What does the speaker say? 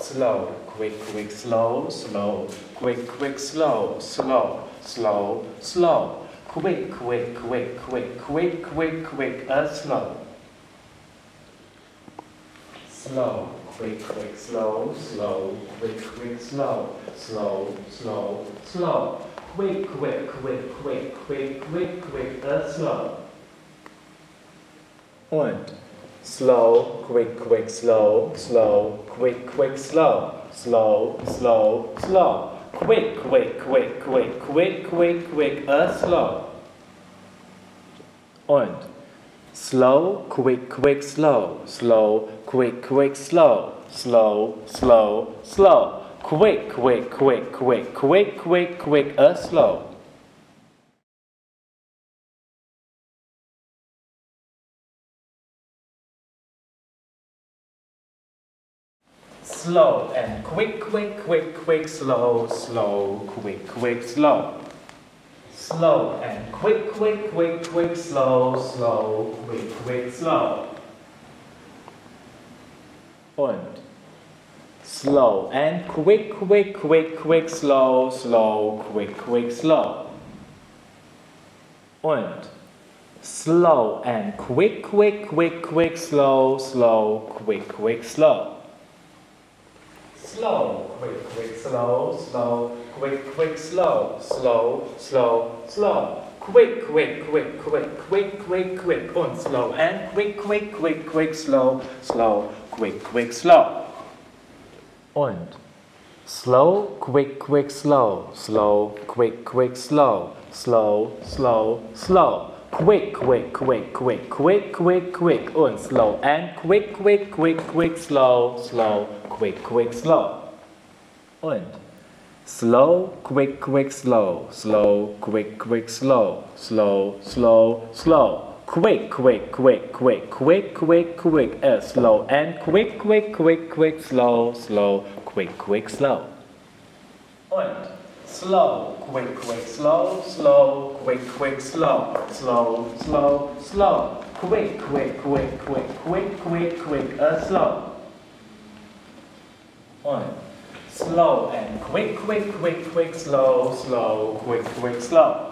slow, quick, quick, slow, slow, quick, quick, slow, slow, slow, slow, quick, quick, quick, quick, quick, quick, quick, slow. Slow, quick, quick, slow, slow, quick, quick, slow, slow, slow, slow, quick, quick, quick, quick, quick, quick, quick, slow. Und slow, quick, quick, slow, slow, quick, quick, slow, slow, slow, slow, quick, quick, quick, quick, quick, quick, quick, slow. Und slow, quick, quick, slow, slow, quick, quick, slow, slow, slow, slow, quick, quick, quick, quick, quick, quick, quick, slow. Slow and quick, quick, quick, quick, slow, slow, quick, quick, slow. Slow and quick, quick, quick, quick, slow, slow, quick, quick, slow. Und slow and quick, quick, quick, quick, slow, slow, quick, quick, slow. Und slow and quick, quick, quick, quick, slow, slow, quick, quick, slow. Slow, quick, quick, slow, slow, quick, quick, slow, slow, slow, slow, quick, quick, quick, quick, quick, quick, quick, und slow and quick, quick, quick, quick, slow, slow, quick, quick, slow. Und slow, quick, quick, slow, slow, quick, quick, slow, slow, slow, slow, quick, quick, quick, quick, quick, quick, quick, und slow and quick, quick, quick, quick, slow, slow, quick, quick, slow. Und slow, quick, quick, slow, slow, quick, quick, slow, slow, slow, slow, quick, quick, quick, quick, quick, quick, quick, slow and quick, quick, quick, quick, slow, slow, quick, quick, slow. Und slow, quick, quick, slow, slow, quick, quick, slow, slow, slow, slow, quick, quick, quick, quick, quick, quick, quick, slow. Und slow and quick, quick, quick, quick, slow, slow, quick, quick, slow.